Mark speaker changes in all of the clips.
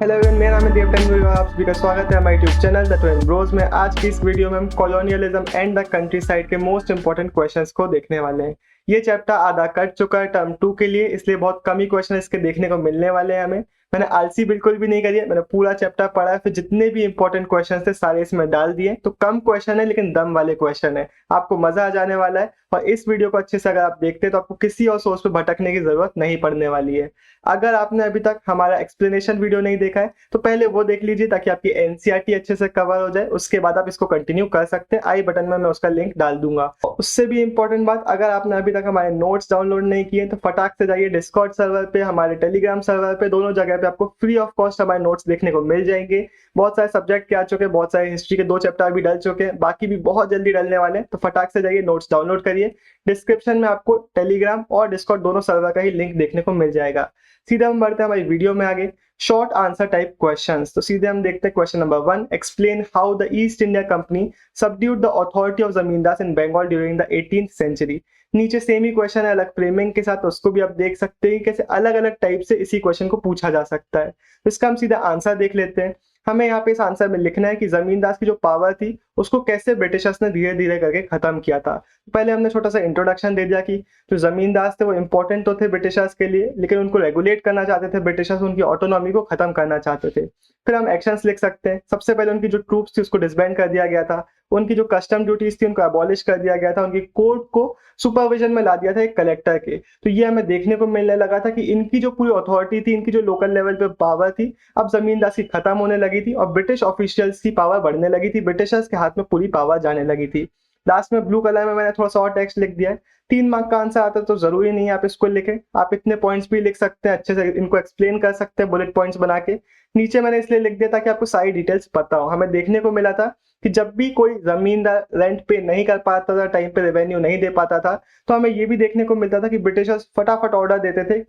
Speaker 1: Hello everyone, मेरा नाम है देव टेंगुल और आप सभी का स्वागत है हमारे YouTube channel the twin bros में। आज की इस वीडियो में हम colonialism and the countryside के मोस्ट इंपॉर्टेंट क्वेश्चंस को देखने वाले हैं। ये चैप्टर आधा कट चुका है टर्म 2 के लिए, इसलिए बहुत कम ही क्वेश्चन इसके देखने को मिलने वाले हैं हमें। मैंने आलसी बिल्कुल भी नहीं करी है, मैंने पूरा चैप्टर पढ़ा है, फिर जितने भी इंपॉर्टेंट क्वेश्चन थे सारे इसमें डाल दिए। तो कम क्वेश्चन है लेकिन दम वाले क्वेश्चन है, आपको मजा आ जाने वाला है। और इस वीडियो को अच्छे से अगर आप देखते हैं तो आपको किसी और सोर्स पे भटकने की जरूरत नहीं पड़ने वाली है। अगर आपने अभी तक हमारा एक्सप्लेनेशन वीडियो नहीं देखा है तो पहले वो देख लीजिए ताकि आपकी एनसीईआरटी अच्छे से कवर हो जाए, उसके बाद आप इसको कंटिन्यू कर सकते हैं। आई बटन में मैं उसका लिंक डाल दूंगा। उससे भी इंपॉर्टेंट बात, अगर आपने अभी तक हमारे नोट्स डाउनलोड नहीं किए तो फटाक से जाइए डिस्कॉर्ड सर्वर पे, हमारे टेलीग्राम सर्वर पे, दोनों जगह पे आपको फ्री ऑफ कॉस्ट हमारे नोट्स देखने को मिल जाएंगे। बहुत सारे सब्जेक्ट के आ चुके हैं, बहुत सारे हिस्ट्री के 2 चैप्टर भी डल चुके हैं, बाकी भी बहुत जल्दी डलने वाले हैं। तो फटाक से जाइए नोट्स डाउनलोड करिए। डिस्क्रिप्शन में आपको टेलीग्राम और डिस्कॉर्ड दोनों सर्वर का ही लिंक देखने को मिल जाएगा। सीधा हम बढ़ते हैं हमारी वीडियो में आगे। शॉर्ट आंसर टाइप क्वेश्चंस, तो सीधे हम देखते हैं question number 1। Explain how the East India Company subdued the authority of zamindars in Bengal during the 18th century. नीचे सेम ही क्वेश्चन है अलग फ्रेमिंग के साथ, तो उसको भी आप देख सकते हैं कैसे अलग अलग टाइप से इसी क्वेश्चन को पूछा जा सकता है। तो इसका हम सीधा आंसर देख लेते हैं। हमें यहाँ पे इस आंसर में लिखना है कि जमींदास की जो पावर थी उसको कैसे ब्रिटिशर्स ने धीरे धीरे करके खत्म किया था। पहले हमने छोटा सा इंट्रोडक्शन दे दिया कि जो जमींदास थे वो इंपॉर्टेंट तो थे ब्रिटिशर्स के लिए, लेकिन उनको रेगुलेट करना चाहते थे ब्रिटिशर्स, उनकी ऑटोनॉमी को खत्म करना चाहते थे। फिर हम एक्शंस लिख सकते हैं। सबसे पहले उनकी जो ट्रूप्स थी उसको डिसबैंड कर दिया गया था, उनकी जो कस्टम ड्यूटीज थी उनको अबॉलिश कर दिया गया था, उनकी कोर्ट को सुपरविजन में ला दिया था एक कलेक्टर के। तो ये हमें देखने को मिलने लगा था कि इनकी जो पूरी अथॉरिटी थी, इनकी जो लोकल लेवल पे पावर थी, अब जमींदासी खत्म होने लगी थी और ब्रिटिश ऑफिशियल्स की पावर बढ़ने लगी थी, ब्रिटिशर्स के हाथ में पूरी पावर जाने लगी थी। लास्ट में ब्लू कलर में मैंने थोड़ा सा और टेक्स्ट लिख दिया है। 3 मार्क का आंसर आता है तो जरूरी नहीं है आप इसको लिखें, आप इतने पॉइंट्स भी लिख सकते हैं, अच्छे से इनको एक्सप्लेन कर सकते हैं बुलेट पॉइंट्स बना के। नीचे मैंने इसलिए लिख दिया ताकि आपको सारी डिटेल्स पता हो। हमें देखने को मिला था कि जब भी कोई जमींदार रेंट पे नहीं कर पाता था, टाइम पे रेवेन्यू नहीं दे पाता था, तो हमें ये भी देखने को मिलता था कि ब्रिटिशर्स फटाफट ऑर्डर देते थे,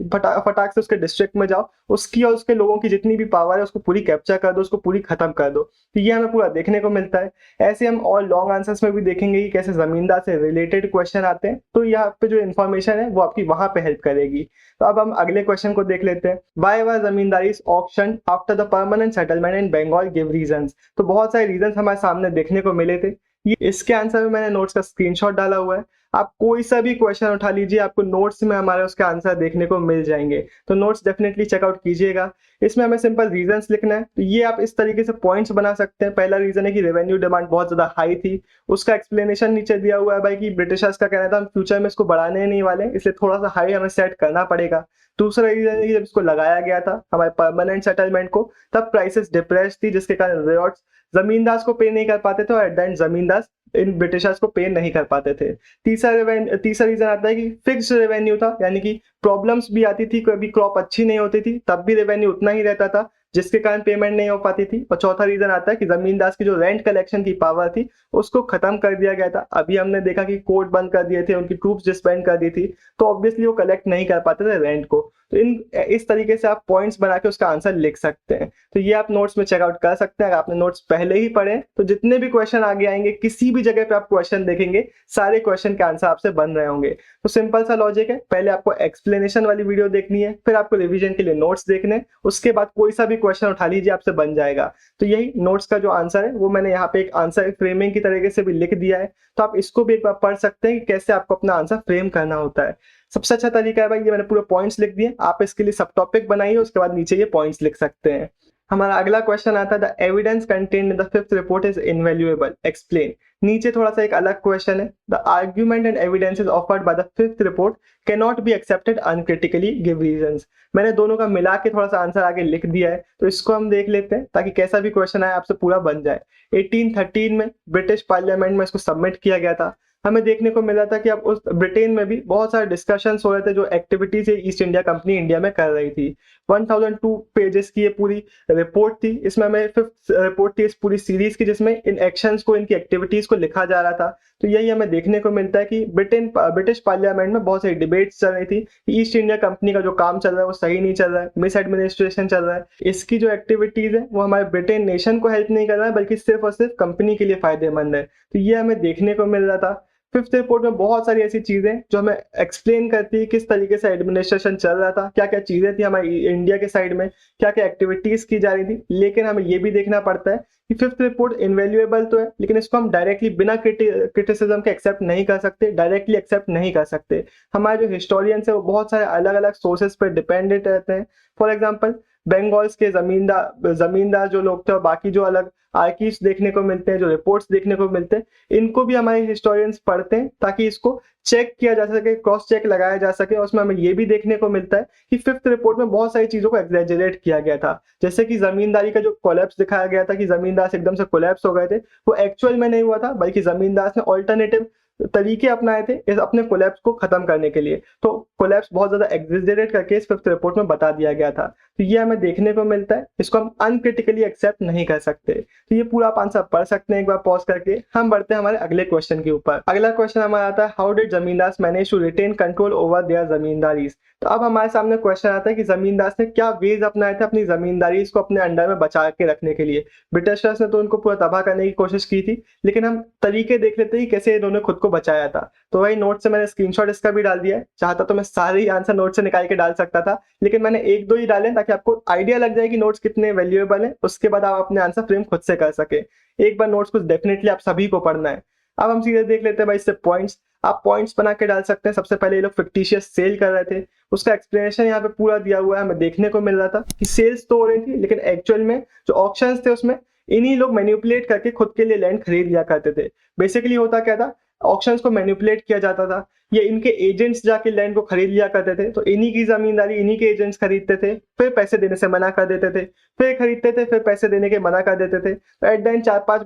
Speaker 1: फटाक से उसके डिस्ट्रिक्ट में जाओ, उसकी और उसके लोगों की जितनी भी पावर है उसको पूरी कैप्चर कर दो, उसको पूरी खत्म कर दो। तो ये हमें पूरा देखने को मिलता है। ऐसे हम और लॉन्ग आंसर्स में भी देखेंगे कि कैसे जमींदार से रिलेटेड क्वेश्चन आते हैं, तो यहाँ पे जो इन्फॉर्मेशन है वो आपकी वहां पे हेल्प करेगी। तो अब हम अगले क्वेश्चन को देख लेते हैं। Why was zamindari auction after the permanent settlement in Bengal, give reasons. तो बहुत सारे रीजंस हमारे सामने देखने को मिले थे। ये इसके आंसर में मैंने नोट्स का स्क्रीनशॉट डाला हुआ है। आप कोई सा भी क्वेश्चन उठा लीजिए, आपको नोट्स में हमारे उसके आंसर देखने को मिल जाएंगे, तो नोट्स डेफिनेटली चेकआउट कीजिएगा। इसमें हमें सिंपल रीजंस लिखना है, तो ये आप इस तरीके से पॉइंट्स बना सकते हैं। पहला रीजन है कि रेवेन्यू डिमांड बहुत ज्यादा हाई थी, उसका एक्सप्लेनेशन नीचे दिया हुआ है भाई कि ब्रिटिशर्स का कहना था हम फ्यूचर में इसको बढ़ाने नहीं वाले, इसलिए थोड़ा सा हाई हमें सेट करना पड़ेगा। दूसरा रीजन है कि जब इसको लगाया गया था हमारे परमानेंट सेटलमेंट को, तब प्राइसेस डिप्रेस थी, जिसके कारण रियॉर्ड्स जमींदार को पे नहीं कर पाते थे और एट द एंड जमींदार इन ब्रिटिशर्स को पे नहीं कर पाते थे। तीसरा रीजन आता है कि फिक्स्ड रेवेन्यू था, यानी कि प्रॉब्लम्स भी आती थी, कभी क्रॉप अच्छी नहीं होती थी तब भी रेवेन्यू उतना ही रहता था, जिसके कारण पेमेंट नहीं हो पाती थी। और चौथा रीजन आता है कि जमींदार की जो रेंट कलेक्शन की पावर थी उसको खत्म कर दिया गया था। अभी हमने देखा कि कोर्ट बंद कर दिए थे, उनकी ट्रूप्स डिसबैंड कर दी थी, तो ऑब्वियसली वो कलेक्ट नहीं कर पाते थे रेंट को। तो इस तरीके से आप पॉइंट्स बना के उसका आंसर लिख सकते हैं। तो ये आप नोट्स में चेकआउट कर सकते हैं। अगर आपने नोट्स पहले ही पढ़े तो जितने भी क्वेश्चन आगे आएंगे, किसी भी जगह पे आप क्वेश्चन देखेंगे, सारे क्वेश्चन के आंसर आपसे बन रहे होंगे। तो सिंपल सा लॉजिक है, पहले आपको एक्सप्लेनेशन वाली वीडियो देखनी है, फिर आपको रिवीजन के लिए नोट्स देखने, उसके बाद कोई सा भी क्वेश्चन उठा लीजिए, आपसे बन जाएगा। तो यही नोट्स का जो आंसर है वो मैंने यहाँ पे एक आंसर फ्रेमिंग की तरीके से भी लिख दिया है, तो आप इसको भी एक बार पढ़ सकते हैं कि कैसे आपको अपना आंसर फ्रेम करना होता है। सबसे अच्छा तरीका है भाई, ये मैंने पूरे पॉइंट्स लिख दिए, आप इसके लिए सब टॉपिक बनाइए, उसके बाद नीचे ये पॉइंट्स लिख सकते हैं। हमारा अगला क्वेश्चन आता है the evidence contained in the fifth report is invaluable, explain. नीचे थोड़ा सा एक अलग क्वेश्चन है, the argument and evidences offered by the fifth report can not be accepted uncritically, give reasons. मैंने दोनों का मिला के थोड़ा सा आंसर आगे लिख दिया है, तो इसको हम देख लेते हैं ताकि कैसा भी क्वेश्चन आए आपसे पूरा बन जाए। 1813 में ब्रिटिश पार्लियामेंट में इसको सबमिट किया गया था। हमें देखने को मिला था कि अब उस ब्रिटेन में भी बहुत सारे डिस्कशंस हो रहे थे, जो activities east India company India में कर रही थी। 1002 पेजेस की ये पूरी रिपोर्ट थी। इसमें हमें फिफ्थ रिपोर्ट थी इस पूरी सीरीज की, जिसमें इन एक्शंस को, इनकी एक्टिविटीज को लिखा जा रहा था। तो यही हमें देखने को मिलता है कि ब्रिटिश पार्लियामेंट में बहुत सारी डिबेट्स चल रही थी कि ईस्ट इंडिया कंपनी का जो काम चल रहा है वो सही नहीं चल रहा है, मिस एडमिनिस्ट्रेशन चल रहा है, इसकी जो एक्टिविटीज है वो हमारे ब्रिटेन नेशन को हेल्प नहीं कर रहा है, बल्कि सिर्फ और सिर्फ कंपनी के लिए फायदेमंद है। तो ये हमें देखने को मिल रहा था। फिफ्थ रिपोर्ट में बहुत सारी ऐसी चीजें जो हमें एक्सप्लेन करती है किस तरीके से एडमिनिस्ट्रेशन चल रहा था, क्या क्या चीजें थी हमारी इंडिया के साइड में, क्या क्या एक्टिविटीज की जा रही थी। लेकिन हमें ये भी देखना पड़ता है कि फिफ्थ रिपोर्ट इनवैल्यूएबल तो है, लेकिन इसको हम डायरेक्टली बिना क्रिटिसिज्म के एक्सेप्ट नहीं कर सकते, डायरेक्टली एक्सेप्ट नहीं कर सकते। हमारे जो हिस्टोरियंस है वो बहुत सारे अलग अलग सोर्सेज पर डिपेंडेंट रहते हैं। फॉर एग्जाम्पल बंगाल्स के जमींदार जो लोग थे और बाकी जो अलग आर्कीव्स देखने को मिलते हैं, जो रिपोर्ट्स देखने को मिलते हैं, इनको भी हमारे हिस्टोरियंस पढ़ते हैं ताकि इसको चेक किया जा सके, क्रॉस चेक लगाया जा सके। और उसमें हमें ये भी देखने को मिलता है कि फिफ्थ रिपोर्ट में बहुत सारी चीजों को एग्जैजरेट किया गया था। जैसे कि जमींदारी का जो कोलैप्स दिखाया गया था कि जमींदार एकदम से कोलैप्स हो गए थे, वो एक्चुअल में नहीं हुआ था, बल्कि जमींदार ने ऑल्टरनेटिव तरीके अपनाए थे इस अपने कोलैप्स को खत्म करने के लिए। तो कोलैप्स बहुत ज्यादा एग्जैजरेट करके इस फिफ्थ रिपोर्ट में बता दिया गया था। तो ये हमें देखने को मिलता है, इसको हम अनक्रिटिकली एक्सेप्ट नहीं कर सकते। तो ये पूरा आप आंसर पढ़ सकते हैं एक बार पॉज करके। हम बढ़ते हैं हमारे अगले क्वेश्चन के ऊपर। अगला क्वेश्चन हमारा आता है, how did zamindar manage to retain control over their zamindaris. तो अब हमारे सामने क्वेश्चन आता है कि जमींदार ने क्या वेज अपनाए थे अपनी जमींदारी को अपने अंडर में बचा के रखने के लिए। ब्रिटिशर्स ने तो उनको पूरा तबाह करने की कोशिश की थी, लेकिन हम तरीके देख लेते हैं कि कैसे इन्होंने खुद को बचाया था। तो वही नोट से मैंने स्क्रीनशॉट इसका भी डाल दिया है। चाहता तो मैं सारे ही आंसर नोट से निकाल के डाल सकता था, लेकिन मैंने एक दो ही डाले ताकि आपको आइडिया लग जाए कि नोट्स कितने वैल्यूएबल है। उसके बाद आप अपने आंसर फ्रेम खुद से कर सके। एक बार नोट्स को डेफिनेटली आप सभी को पढ़ना है। अब हम सीधे देख लेते हैं भाई इससे पॉइंट्स। आप पॉइंट्स बना के डाल सकते हैं। सबसे पहले ये लोग फिक्टिशियस सेल कर रहे थे, उसका एक्सप्लेनेशन यहाँ पे पूरा दिया हुआ है। हमें देखने को मिल रहा था कि सेल्स तो हो रही थी, लेकिन एक्चुअल में जो ऑक्शंस थे उसमें इन्हीं लोग मैनिपुलेट करके खुद के लिए लैंड खरीद लिया करते थे। बेसिकली होता क्या था, ऑक्शंस को मैनिपुलेट किया जाता था। ये इनके एजेंट्स जाके लैंड को खरीद लिया करते थे, तो इन्हीं की जमींदारी इन्हीं के एजेंट्स खरीदते थे, फिर पैसे देने से मना कर देते थे, फिर खरीदते थे, फिर पैसे देने के मना कर देते थे। तो एट द एंड 4-5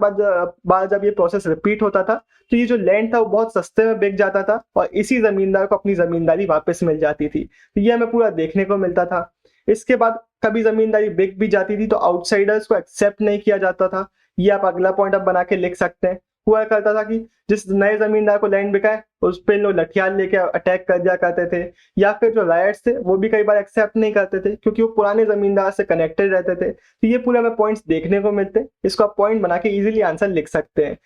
Speaker 1: बार जब ये प्रोसेस रिपीट होता था, तो ये जो लैंड था वो बहुत सस्ते में बिक जाता था और इसी जमींदार को अपनी जमींदारी वापस मिल जाती थी। तो ये हमें पूरा देखने को मिलता था। इसके बाद कभी जमींदारी बिक भी जाती थी तो आउटसाइडर्स को एक्सेप्ट नहीं किया जाता था। ये आप अगला पॉइंट आप बना के लिख सकते हैं। हुआ करता था कि जिस नए जमींदार को लैंड बिका है उस पे लोग लठियाल लेके अटैक कर दिया करते थे, या फिर जो राइट्स थे वो भी कई बार एक्सेप्ट नहीं करते थे क्योंकि वो पुराने जमींदार से कनेक्टेड रहते थे। तो ये पूरे हमें पॉइंट्स देखने को मिलते हैं। इसको आप पॉइंट बना के इजीली आंसर लिख सकते हैं।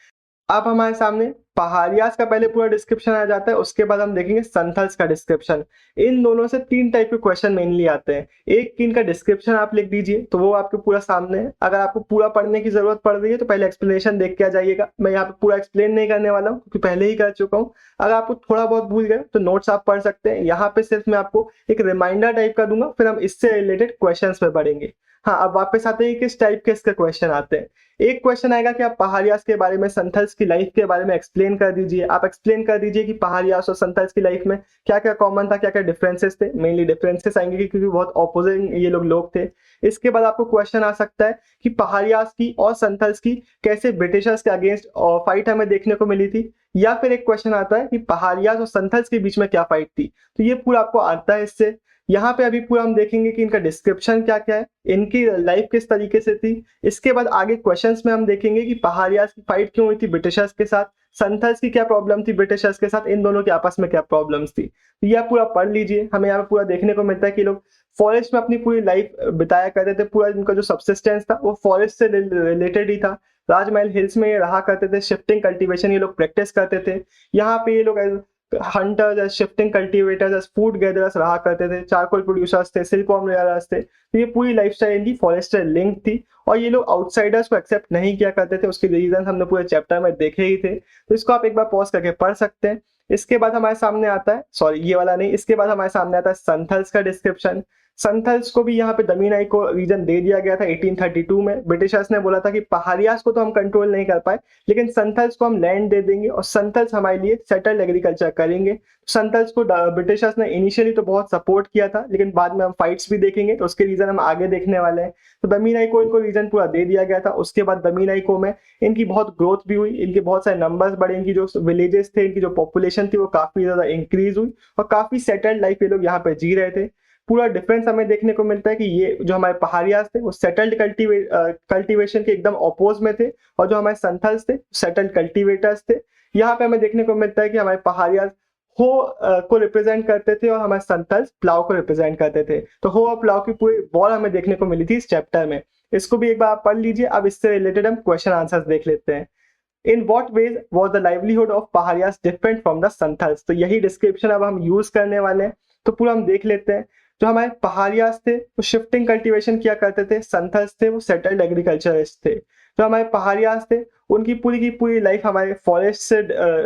Speaker 1: अब हमारे सामने पहाड़ियास का पहले पूरा डिस्क्रिप्शन आ जाता है, उसके बाद हम देखेंगे संथल्स का डिस्क्रिप्शन। इन दोनों से 3 टाइप के क्वेश्चन मेनली आते हैं। एक कि इनका डिस्क्रिप्शन आप लिख दीजिए तो वो आपके पूरा सामने है। अगर आपको पूरा पढ़ने की जरूरत पड़ रही है तो पहले एक्सप्लेनेशन देख के आ जाइएगा। मैं यहाँ पे पूरा एक्सप्लेन नहीं करने वाला हूँ क्योंकि पहले ही कर चुका हूँ। अगर आपको थोड़ा बहुत भूल गए तो नोट्स आप पढ़ सकते हैं। यहाँ पे सिर्फ मैं आपको एक रिमाइंडर टाइप का दूंगा, फिर हम इससे रिलेटेड क्वेश्चन पे बढ़ेंगे। हाँ, अब वापस आते हैं किस टाइप के इसके क्वेश्चन आते हैं। एक क्वेश्चन आएगा कि आप पहाड़ियास के बारे में, संथल्स की लाइफ के बारे में एक्सप्लेन कर दीजिए। आप एक्सप्लेन कर दीजिए कि पहाड़ियास और संथल्स की लाइफ में क्या क्या कॉमन था, क्या क्या डिफरेंसेस थे। मेनली डिफरेंसेस आएंगे क्योंकि बहुत ऑपोजिट ये लोग थे। इसके बाद आपको क्वेश्चन आ सकता है कि पहाड़ियास की और संथल्स की कैसे ब्रिटिशर्स के अगेंस्ट फाइट हमें देखने को मिली थी। या फिर एक क्वेश्चन आता है कि पहाड़ियास और संथल्स के बीच में क्या फाइट थी। तो ये पूरा आपको आता है इससे। यहाँ पे अभी पूरा हम देखेंगे कि इनका डिस्क्रिप्शन क्या क्या है, इनकी लाइफ किस तरीके से थी। इसके बाद आगे क्वेश्चंस में हम देखेंगे कि पहाड़ियास की फाइट क्यों हुई थी ब्रिटिशर्स के साथ, संथल्स की क्या प्रॉब्लम थी ब्रिटिशर्स के साथ, इन दोनों के आपस में क्या प्रॉब्लम्स थी। तो यह पूरा पढ़ लीजिए। हमें यहाँ पे पूरा देखने को मिलता है कि लोग फॉरेस्ट में अपनी पूरी लाइफ बिताया करते थे। पूरा इनका जो सबसिस्टेंस था वो फॉरेस्ट से रिलेटेड ही था। राजमहल हिल्स में ये रहा करते थे, शिफ्टिंग कल्टीवेशन ये लोग प्रैक्टिस करते थे। यहाँ पे ये लोग hunters, shifting cultivators, food gatherers रहा करते थे, चारकोल प्रोड्यूसर्स थे, सिल्कवॉर्म रेयरर्स थे। तो ये पूरी लाइफस्टाइल इनकी फॉरेस्ट से लिंक थी और ये लोग आउटसाइडर्स को एक्सेप्ट नहीं किया करते थे। उसके रीजन हमने पूरे चैप्टर में देखे ही थे। तो इसको आप एक बार पॉज करके पढ़ सकते हैं। इसके बाद हमारे सामने आता है, सॉरी ये वाला नहीं, इसके बाद हमारे सामने आता है संथल्स का डिस्क्रिप्शन। संथल्स को भी यहाँ पे दमीनाई को रीजन दे दिया गया था 1832 में। ब्रिटिशर्स ने बोला था कि पहाड़ियास को तो हम कंट्रोल नहीं कर पाए, लेकिन संथल्स को हम लैंड दे देंगे और संथल्स हमारे लिए सेटल्ड एग्रीकल्चर करेंगे। संथल्स को ब्रिटिशर्स ने इनिशियली तो बहुत सपोर्ट किया था, लेकिन बाद में हम फाइट्स भी देखेंगे तो उसके रीजन हम आगे देखने वाले हैं। तो दमीनाई को इनको रीजन पूरा दे दिया गया था। उसके बाद दमीनाई को में इनकी बहुत ग्रोथ भी हुई, इनके बहुत सारे नंबर्स बढ़े, इनकी जो विलेजेस थे, इनकी जो पॉपुलेशन थी वो काफी ज्यादा इंक्रीज हुई और काफी सेटल्ड लाइफ ये लोग यहाँ पे जी रहे थे। पूरा डिफरेंस हमें देखने को मिलता है कि ये जो हमारे पहाड़ियास थे वो सेटल्ड कल्टीवेशन के एकदम अपोज में थे और जो हमारे संथल्स थे सेटल्ड कल्टीवेटर्स थे। यहाँ पे हमें देखने को मिलता है कि हमारे पहाड़ियास हो को रिप्रेजेंट करते थे और हमारे संथल्स प्लाव को रिप्रेजेंट करते थे। तो हो और प्लाव की पूरी वॉर हमें देखने को मिली थी इस चैप्टर में। इसको भी एक बार आप पढ़ लीजिए। अब इससे रिलेटेड हम क्वेश्चन आंसर्स देख लेते हैं। In what ways was the livelihood of Paharias different from the Santhals. तो यही डिस्क्रिप्शन अब हम यूज करने वाले हैं। तो पूरा हम देख लेते हैं। जो हमारे पहाड़ियास थे वो शिफ्टिंग कल्टीवेशन किया करते थे, संथल्स थे वो सेटल्ड एग्रीकल्चरिस्ट थे। जो हमारे पहाड़ियास थे उनकी पूरी की पूरी लाइफ हमारे फॉरेस्ट से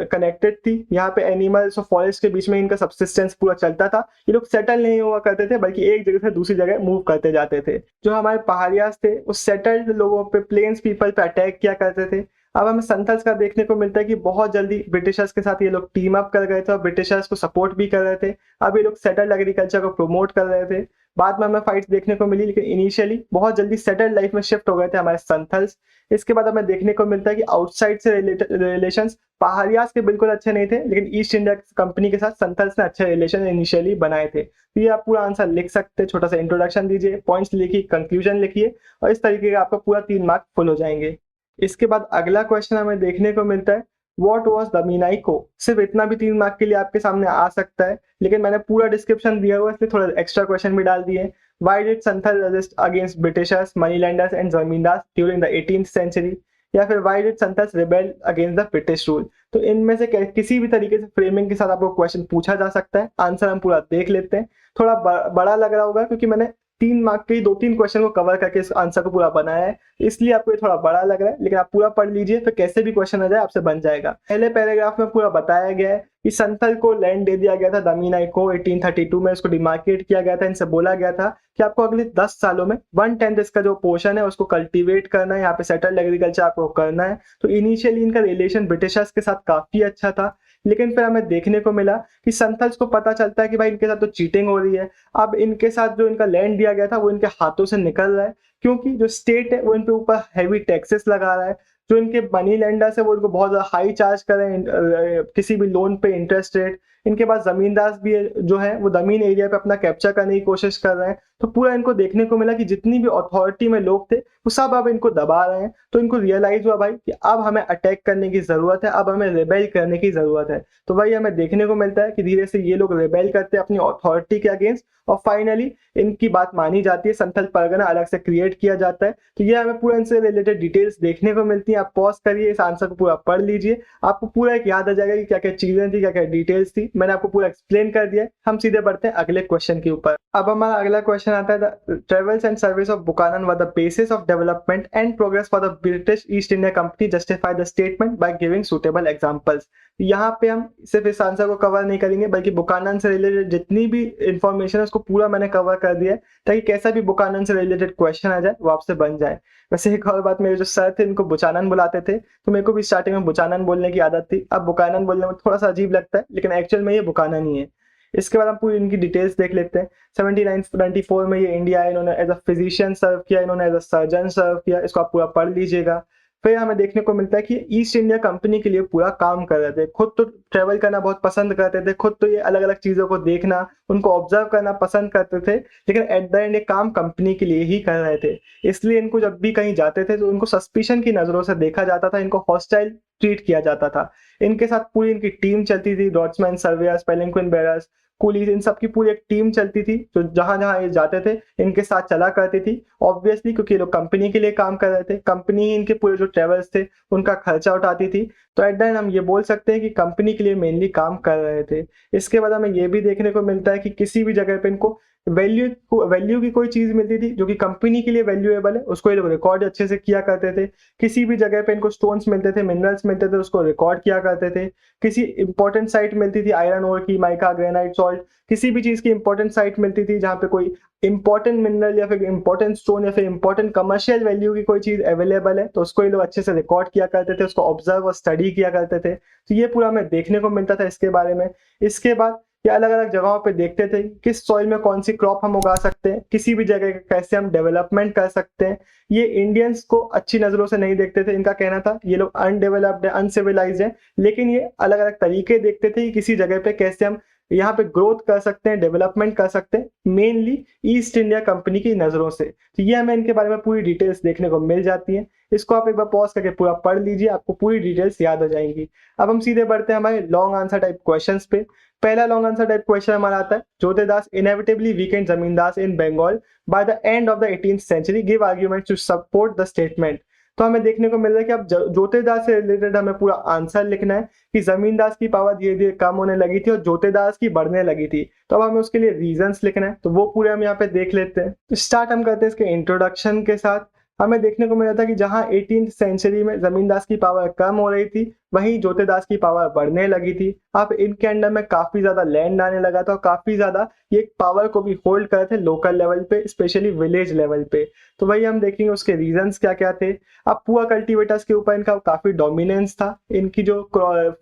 Speaker 1: कनेक्टेड थी। यहाँ पे एनिमल्स और फॉरेस्ट के बीच में इनका सब्सिस्टेंस पूरा चलता था। ये लोग सेटल नहीं हुआ करते थे बल्कि एक जगह से दूसरी जगह मूव करते जाते थे। जो हमारे पहाड़ियास थे उस सेटल्ड लोगों पे, प्लेन्स पीपल पे अटैक किया करते थे। अब हमें संथल्स का देखने को मिलता है कि बहुत जल्दी ब्रिटिशर्स के साथ ये लोग टीम अप कर गए थे और ब्रिटिशर्स को सपोर्ट भी कर रहे थे। अब ये लोग सेटल्ड एग्रीकल्चर को प्रमोट कर रहे थे। बाद में हमें फाइट्स देखने को मिली, लेकिन इनिशियली बहुत जल्दी सेटल्ड लाइफ में शिफ्ट हो गए थे हमारे संथल्स। इसके बाद हमें देखने को मिलता है कि आउटसाइड से रिलेशंस पहाड़ियास के बिल्कुल अच्छे नहीं थे, लेकिन ईस्ट इंडिया कंपनी के साथ संथल्स ने अच्छे रिलेशन इनिशियली बनाए थे। तो ये आप पूरा आंसर लिख सकते हैं। छोटा सा इंट्रोडक्शन दीजिए, पॉइंट्स लिखिए, कंक्लूजन लिखिए और इस तरीके का आपका पूरा 3 मार्क फुल हो जाएंगे। इसके बाद अगला क्वेश्चन हमें देखने को मिलता है वॉट वॉज दमीनाई को। सिर्फ इतना भी 3 मार्क के लिए आपके सामने आ सकता है, लेकिन मैंने पूरा डिस्क्रिप्शन दिया हुआ है इसलिए थोड़ा एक्स्ट्रा क्वेश्चन भी डाल दिए। Why did Santhal resist against Britishers, money lenders and zamindar during the 18th century, या फिर why did Santhals rebel against the British rule. तो इनमें से किसी भी तरीके से फ्रेमिंग के साथ आपको क्वेश्चन पूछा जा सकता है। आंसर हम पूरा देख लेते हैं। थोड़ा बड़ा लग रहा होगा क्योंकि मैंने 3 मार्क के 2-3 क्वेश्चन को कवर करके इस आंसर को पूरा बनाया है, इसलिए आपको ये थोड़ा बड़ा लग रहा है, लेकिन आप पूरा पढ़ लीजिए फिर कैसे भी क्वेश्चन आ जाए आपसे बन जाएगा। पहले पैराग्राफ में पूरा बताया गया है कि संथल को लैंड दे दिया गया था दमीनाई को 1832 में, उसको डिमार्केट किया गया था। इनसे बोला गया था कि आपको अगले 10 सालों में 1/10 इसका जो पोर्शन है उसको कल्टीवेट करना है, यहाँ पे सेटल्ड एग्रीकल्चर आपको करना है। तो इनिशियली इनका रिलेशन ब्रिटिशर्स के साथ काफी अच्छा था, लेकिन फिर हमें देखने को मिला कि संथल्स को पता चलता है कि भाई इनके साथ तो चीटिंग हो रही है। अब इनके साथ जो इनका लैंड दिया गया था वो इनके हाथों से निकल रहा है, क्योंकि जो स्टेट है वो इन पे ऊपर हैवी टैक्सेस लगा रहा है। जो इनके मनी लैंडर्स है वो इनको बहुत ज्यादा हाई चार्ज कर रहे हैं किसी भी लोन पे इंटरेस्ट रेट। इनके पास जमींदार भी जो है वो जमीन एरिया पे अपना कैप्चर करने की कोशिश कर रहे हैं। तो पूरा इनको देखने को मिला कि जितनी भी अथॉरिटी में लोग थे वो सब अब इनको दबा रहे हैं। तो इनको रियलाइज हुआ भाई कि अब हमें अटैक करने की जरूरत है, अब हमें रिबेल करने की जरूरत है। तो वही हमें देखने को मिलता है कि धीरे से ये लोग रिबेल करते हैं अपनी अथॉरिटी के अगेंस्ट और फाइनली इनकी बात मानी जाती है। संथल परगना अलग से क्रिएट किया जाता है। तो ये हमें पूरा इनसे रिलेटेड डिटेल्स देखने को मिलती है। आप पॉज करिए, इस आंसर को पूरा पढ़ लीजिए, आपको पूरा एक याद आ जाएगा कि क्या क्या चीजें थी, क्या क्या डिटेल्स थी। मैंने आपको पूरा एक्सप्लेन कर दिया। हम सीधे बढ़ते हैं अगले क्वेश्चन के ऊपर। अब हमारा अगला क्वेश्चन आता है travels and service of Buchanan were the basis of development and progress for the British east India company, justify the statement by giving suitable examples. यहाँ पे हम सिर्फ इस आंसर को कवर नहीं करेंगे बल्कि बुकानन से रिलेटेड जितनी भी इंफॉर्मेशन है उसको पूरा मैंने कवर कर दिया है, ताकि कैसा भी बुकानन से रिलेटेड क्वेश्चन आ जाए वो आपसे बन जाए। वैसे एक और बात, मेरे जो सर थे इनको बुचानन बुलाते थे, तो मेरे को भी स्टार्टिंग में बुचानन बोलने की आदत थी। अब बुकानन बोलने में थोड़ा सा अजीब लगता है, लेकिन एक्चुअल में ये बुकानन ही है। इसके बाद हम पूरी इनकी डिटेल्स देख लेते हैं। 1794 में ये इंडिया आए, इन्होंने एज अ फिजिशियन सर्व किया, इन्होंने एज अ सर्जन सर्व किया। इसको आप पूरा पढ़ लीजिएगा। फिर हमें देखने को मिलता है कि ईस्ट इंडिया कंपनी के लिए पूरा काम कर रहे थे। खुद तो ट्रेवल करना बहुत पसंद करते थे, खुद तो ये अलग अलग चीजों को देखना, उनको ऑब्जर्व करना पसंद करते थे, लेकिन एट द एंड ये काम कंपनी के लिए ही कर रहे थे। इसलिए इनको जब भी कहीं जाते थे तो उनको सस्पिशन की नजरों से देखा जाता था, इनको हॉस्टाइल ट्रीट किया जाता था। इनके साथ पूरी इनकी टीम चलती थी, डॉट्समैन, सर्वेयर्स, पेलिंक्विन बेरर्स, कुलीज, इन सब की पूरी एक टीम चलती थी जो जहां जहां ये जाते थे इनके साथ चला करती थी। ऑब्वियसली क्योंकि ये लोग कंपनी के लिए काम कर रहे थे, कंपनी ही इनके पूरे जो ट्रेवल्स थे उनका खर्चा उठाती थी। तो एट द एंड हम ये बोल सकते हैं कि कंपनी के लिए मेनली काम कर रहे थे। इसके बाद हमें ये भी देखने को मिलता है कि किसी भी जगह पे इनको वैल्यू की कोई चीज मिलती थी जो कि कंपनी के लिए वैल्यूएबल है, उसको ये लोग रिकॉर्ड अच्छे से किया करते थे। किसी भी जगह पे इनको स्टोन्स मिलते थे, मिनरल्स मिलते थे, उसको रिकॉर्ड किया करते थे। किसी इंपॉर्टेंट साइट मिलती थी, आयरन ओर की, माइका, ग्रेनाइट, सॉल्ट, किसी भी चीज की इंपॉर्टेंट साइट मिलती थी जहाँ पे कोई इंपॉर्टेंट मिनरल या फिर इंपॉर्टेंट स्टोन या फिर इंपॉर्टेंट कमर्शियल वैल्यू की कोई चीज अवेलेबल है, तो उसको ये लोग अच्छे से रिकॉर्ड किया करते थे, उसको ऑब्जर्व और स्टडी किया करते थे। तो ये पूरा हमें देखने को मिलता था इसके बारे में। इसके बाद ये अलग अलग जगहों पे देखते थे किस सॉइल में कौन सी क्रॉप हम उगा सकते हैं, किसी भी जगह का कैसे हम डेवलपमेंट कर सकते हैं। ये इंडियंस को अच्छी नजरों से नहीं देखते थे। इनका कहना था ये लोग अनडेवलप्ड है, अनसिविलाइज्ड है, लेकिन ये अलग अलग तरीके देखते थे कि किसी जगह पे कैसे हम यहाँ पे ग्रोथ कर सकते हैं, डेवलपमेंट कर सकते हैं, मेनली ईस्ट इंडिया कंपनी की नजरों से। तो ये हमें इनके बारे में पूरी डिटेल्स देखने को मिल जाती है। इसको आप एक बार पॉज करके पूरा पढ़ लीजिए, आपको पूरी डिटेल्स याद हो जाएंगी। अब हम सीधे बढ़ते हैं हमारे लॉन्ग आंसर टाइप क्वेश्चंस पे। पहला लॉन्ग आंसर टाइप क्वेश्चन हमारा आता है, jotedars inevitably weakened zamindars in Bengal by the end of the 18th century, give argument to support the statement. तो हमें देखने को मिल रहा है कि अब जोतेदार से रिलेटेड हमें पूरा आंसर लिखना है कि जमींदार की पावर धीरे धीरे कम होने लगी थी और जोतेदार की बढ़ने लगी थी। तो अब हमें उसके लिए रीजंस लिखना है, तो वो पूरे हम यहाँ पे देख लेते हैं। तो स्टार्ट हम करते हैं इसके इंट्रोडक्शन के साथ। हमें देखने को मिला था कि जहां 18th सेंचुरी में जमींदार की पावर कम हो रही थी, वहीं जोतेदार की पावर बढ़ने लगी थी। अब इनके अंडर में काफी ज्यादा लैंड आने लगा था और काफी ज्यादा ये पावर को भी होल्ड कर रहे थे लोकल लेवल पे, स्पेशली विलेज लेवल पे। तो वही हम देखेंगे उसके रीजंस क्या क्या थे। अब पुआ कल्टीवेटर्स के ऊपर इनका काफी डोमिनेंस था। इनकी जो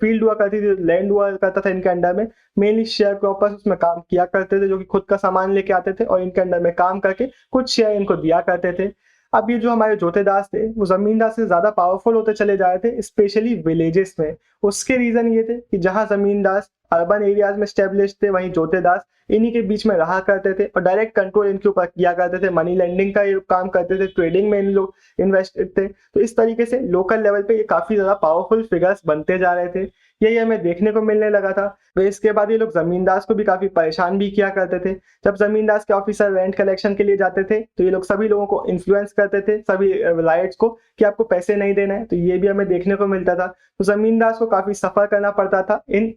Speaker 1: फील्ड हुआ करती थी, लैंड हुआ करता था इनके अंडर में, मेनली शेयर क्रॉपर्स उसमें काम किया करते थे, जो कि खुद का सामान लेके आते थे और इनके अंडर में काम करके कुछ शेयर इनको दिया करते थे। अब ये जो हमारे जोतेदार थे वो जमींदार से ज्यादा पावरफुल होते चले जा रहे थे, स्पेशली विलेजेस में। उसके रीजन ये थे कि जहां जमींदार अर्बन एरियाज में स्टेब्लिश थे, वहीं जोतेदार इन्हीं के बीच में रहा करते थे और डायरेक्ट कंट्रोल इनके ऊपर किया करते थे। मनी लेंडिंग का ये काम करते थे, ट्रेडिंग में इन लोग इन्वेस्टेड थे। तो इस तरीके से लोकल लेवल पे ये काफी ज्यादा पावरफुल फिगर्स बनते जा रहे थे। यही हमें देखने को मिलने लगा था। तो इसके बाद ये लोग जमींदार को भी काफी परेशान भी किया करते थे। जब जमींदार के ऑफिसर रेंट कलेक्शन के लिए जाते थे तो ये लोग सभी लोगों को इन्फ्लुएंस करते थे, सभी राइट्स को, कि आपको पैसे नहीं देना है। तो ये भी हमें देखने को मिलता था। तो जमींदार को काफी सफर करना पड़ता था इन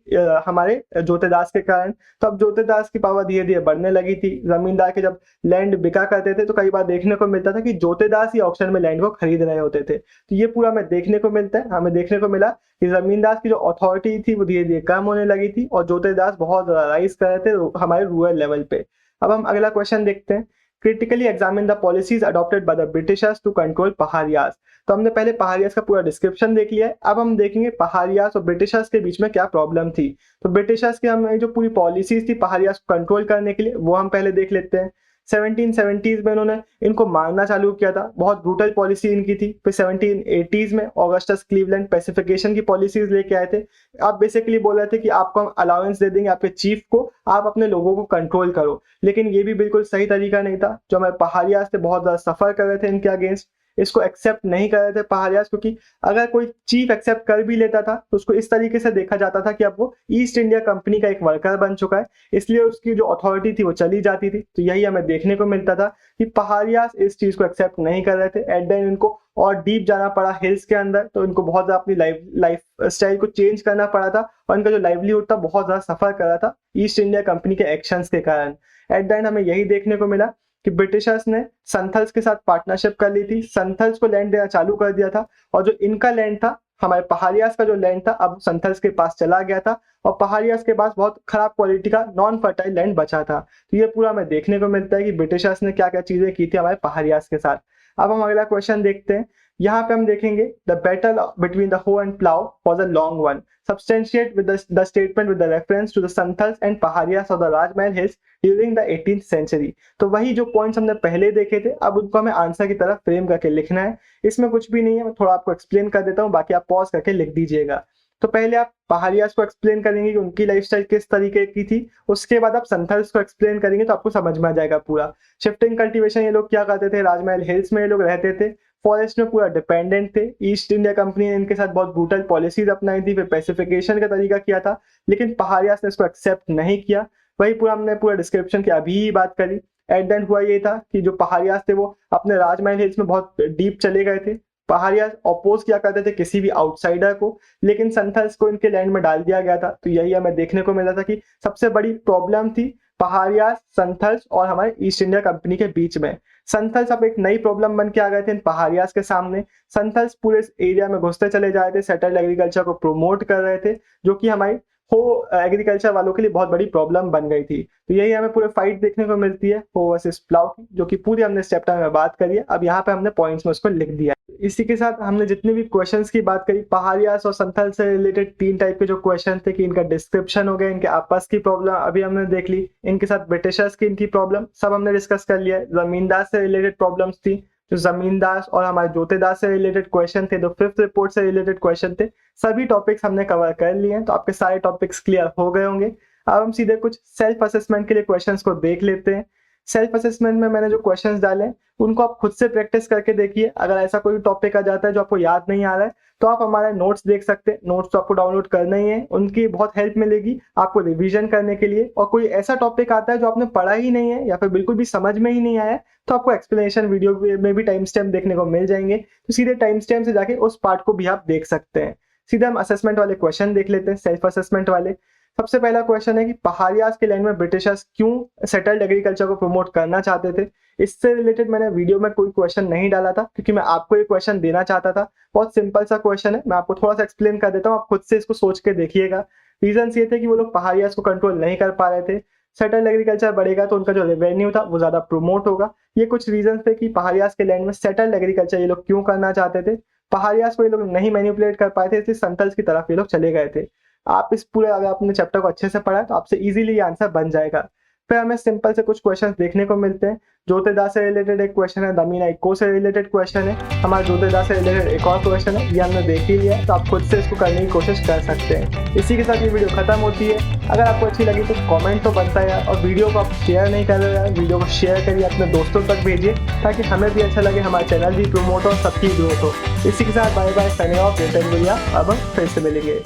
Speaker 1: हमारे जोतेदार के कारण। तो अब जोतेदार की पावर धीरे धीरे बढ़ने लगी थी। जमींदार के जब लैंड बिका करते थे तो कई बार देखने को मिलता था कि जोतेदार ही ऑक्शन में लैंड को खरीद रहे होते थे। तो ये पूरा हमें देखने को मिलता है। हमें देखने को मिला कि जमींदार की जो अथॉरिटी थी वो धीरे धीरे कम होने लगी थी और जोतेदार बहुत ज्यादा राइज कर रहे थे हमारे रूरल लेवल पे। अब हम अगला क्वेश्चन देखते हैं। Critically examine the policies adopted by the Britishers to control Paharias. तो हमने पहले पहाड़ियास का पूरा डिस्क्रिप्शन देख लिया है। अब हम देखेंगे पहाड़ियास और ब्रिटिशर्स के बीच में क्या प्रॉब्लम थी। तो ब्रिटिशर्स की हमें जो पूरी पॉलिसीज थी पहाड़ियास को कंट्रोल करने के लिए, वो हम पहले देख लेते हैं। 1770s में इन्होंने इनको मारना चालू किया था, बहुत ब्रूटल पॉलिसी इनकी थी। फिर 1780s में ऑगस्टस क्लीवलैंड पैसिफिकेशन की पॉलिसीज लेके आए थे। आप बेसिकली बोल रहे थे कि आपको हम अलाउंस दे देंगे आपके चीफ को, आप अपने लोगों को कंट्रोल करो। लेकिन ये भी बिल्कुल सही तरीका नहीं था। जो हमारे पहाड़ियास थे बहुत ज्यादा सफर कर रहे थे इनके अगेंस्ट, इसको एक्सेप्ट नहीं कर रहे थे पहाड़ियास, क्योंकि अगर कोई चीफ एक्सेप्ट कर भी लेता था तो उसको इस तरीके से देखा जाता था कि अब वो ईस्ट इंडिया कंपनी का एक वर्कर बन चुका है, इसलिए उसकी जो अथॉरिटी थी वो चली जाती थी। तो यही हमें देखने को मिलता था कि पहाड़ियास इस चीज को एक्सेप्ट नहीं कर रहे थे। एट द एंड इनको और डीप जाना पड़ा हिल्स के अंदर, तो इनको बहुत ज्यादा अपनी लाइफ स्टाइल को चेंज करना पड़ा था और इनका जो लाइवलीहुड था बहुत ज्यादा सफर कर रहा था ईस्ट इंडिया कंपनी के एक्शंस के कारण। एट द एंड हमें यही देखने को मिला कि ब्रिटिशर्स ने संथल्स के साथ पार्टनरशिप कर ली थी, संथल्स को लैंड देना चालू कर दिया था और जो इनका लैंड था, हमारे पहाड़ियास का जो लैंड था, अब संथल्स के पास चला गया था और पहाड़ियास के पास बहुत खराब क्वालिटी का नॉन फर्टाइल लैंड बचा था। तो ये पूरा हमें देखने को मिलता है कि ब्रिटिशर्स ने क्या क्या चीजें की थी हमारे पहाड़ियास के साथ। अब हम अगला क्वेश्चन देखते हैं। यहाँ पे हम देखेंगे द बैटल बिटवीन द हो and plough was a long one, substantiate with the statement with the reference to the Santhals and Paharias of the Rajmahal Hills during the 18th century। तो वही जो पॉइंट्स हमने पहले देखे थे, अब उनको हमें आंसर की तरफ फ्रेम करके लिखना है। इसमें कुछ भी नहीं है, मैं थोड़ा आपको एक्सप्लेन कर देता हूँ, बाकी आप पॉज करके लिख दीजिएगा। तो पहले आप पहाड़ियास को एक्सप्लेन करेंगे कि उनकी लाइफस्टाइल किस तरीके की थी, उसके बाद आप संथल्स को एक्सप्लेन करेंगे तो आपको समझ में आ जाएगा पूरा। शिफ्टिंग कल्टीवेशन ये लोग क्या करते थे, राजमहल हिल्स में ये लोग रहते थे, फॉरेस्ट में पूरा डिपेंडेंट थे। ईस्ट इंडिया कंपनी ने इनके साथ बहुत ब्रूटल पॉलिसीज अपनाई थी, फिर पैसिफिकेशन का तरीका किया था, लेकिन पहाड़ियास ने इसको एक्सेप्ट नहीं किया। वही पूरा हमने पूरा डिस्क्रिप्शन की अभी ही बात करी। एट द एंड हुआ ये था कि जो पहाड़ियास थे वो अपने राजमहल हिल्स में बहुत डीप चले गए थे। पहाड़ियास अपोज किया करते थे किसी भी आउटसाइडर को, लेकिन संथल्स को इनके लैंड में डाल दिया गया था। तो यही हमें देखने को मिला था कि सबसे बड़ी प्रॉब्लम थी पहाड़ियास, संथल्स और हमारे ईस्ट इंडिया कंपनी के बीच में। संथल्स अब एक नई प्रॉब्लम बन के आ गए थे इन पहाड़ियास के सामने। संथल्स पूरे एरिया में घुसते चले जा रहे थे, सेटल्ड एग्रीकल्चर को प्रमोट कर रहे थे, जो कि हमारी हो एग्रीकल्चर वालों के लिए बहुत बड़ी प्रॉब्लम बन गई थी। तो यही हमें पूरे फाइट देखने को मिलती है हो वर्सेस प्लाउ की, जो कि पूरी हमने इस चैप्टर में बात करी है। अब यहाँ पे हमने पॉइंट्स में उसको लिख दिया है। इसी के साथ हमने जितने भी क्वेश्चंस की बात करी, पहाड़ियास और संथल से रिलेटेड 3 टाइप के जो क्वेश्चन थे, कि इनका डिस्क्रिप्शन हो गया, इनके आपस की प्रॉब्लम अभी हमने देख ली, इनके साथ ब्रिटिशर्स की इनकी प्रॉब्लम सब हमने डिस्कस कर लिया है। जमींदार से रिलेटेड प्रॉब्लम्स थी, जो जमींदार और हमारे जोतेदार से रिलेटेड क्वेश्चन थे, जो 5th रिपोर्ट से रिलेटेड क्वेश्चन थे, सभी टॉपिक्स हमने कवर कर लिए हैं। तो आपके सारे टॉपिक्स क्लियर हो गए होंगे। अब हम सीधे कुछ सेल्फ असेसमेंट के लिए क्वेश्चंस को देख लेते हैं। सेल्फ असेसमेंट में मैंने जो क्वेश्चंस डाले उनको आप खुद से प्रैक्टिस करके देखिए। अगर ऐसा कोई टॉपिक आ जाता है जो आपको याद नहीं आ रहा है तो आप हमारे नोट्स देख सकते हैं। नोट्स तो आपको डाउनलोड करना ही है, उनकी बहुत हेल्प मिलेगी आपको रिवीजन करने के लिए। और कोई ऐसा टॉपिक आता है जो आपने पढ़ा ही नहीं है या फिर बिल्कुल भी समझ में ही नहीं आया तो आपको एक्सप्लेनेशन वीडियो में भी टाइम स्टैम्प देखने को मिल जाएंगे, तो सीधे टाइम स्टैम्प से जाके उस पार्ट को भी आप देख सकते हैं। सीधे हम असेसमेंट वाले क्वेश्चन देख लेते हैं, सेल्फ असेसमेंट वाले। सबसे पहला क्वेश्चन है कि पहाड़ियाज के लैंड में ब्रिटिशर्स क्यों सेटल्ड एग्रीकल्चर को प्रमोट करना चाहते थे। इससे रिलेटेड मैंने वीडियो में कोई क्वेश्चन नहीं डाला था क्योंकि मैं आपको ये क्वेश्चन देना चाहता था। बहुत सिंपल सा क्वेश्चन है, मैं आपको थोड़ा सा एक्सप्लेन कर देता हूँ, आप खुद से इसको सोच के देखिएगा। रीजन ये थे कि वो लोग पहाड़ियाज को कंट्रोल नहीं कर पा रहे थे। सेटल्ड एग्रीकल्चर बढ़ेगा तो उनका जो रेवेन्यू था वो ज्यादा प्रमोट होगा। ये कुछ रीजन थे कि पहाड़ियाज के लैंड में सेटल्ड एग्रीकल्चर ये लोग क्यों करना चाहते थे। पहाड़ियाज को ये लोग नहीं मैनिपुलेट कर पाए थे, इसलिए संतल्स की तरफ ये लोग चले गए थे। आप इस पूरे अगर आपने चैप्टर को अच्छे से पढ़ा है तो आपसे इजीली ये आंसर बन जाएगा। फिर हमें सिंपल से कुछ क्वेश्चंस देखने को मिलते हैं। जोतेदार से रिलेटेड एक क्वेश्चन है, दमीना इको से रिलेटेड क्वेश्चन है, हमारा जोतेदार से रिलेटेड एक और क्वेश्चन है, ये हमने देख ही लिया है, तो आप खुद से इसको करने की कोशिश कर सकते हैं। इसी के साथ ये वीडियो खत्म होती है। अगर आपको अच्छी लगी तो कमेंट तो बनता है यार, और वीडियो को आप शेयर नहीं कर रहे हैं, वीडियो को शेयर करिए, अपने दोस्तों तक भेजिए ताकि हमें भी अच्छा लगे, हमारा चैनल भी प्रमोट हो, सबकी ग्रोथ हो। इसी के साथ बाय बाय, साइनिंग ऑफ, अब फिर से मिलेंगे।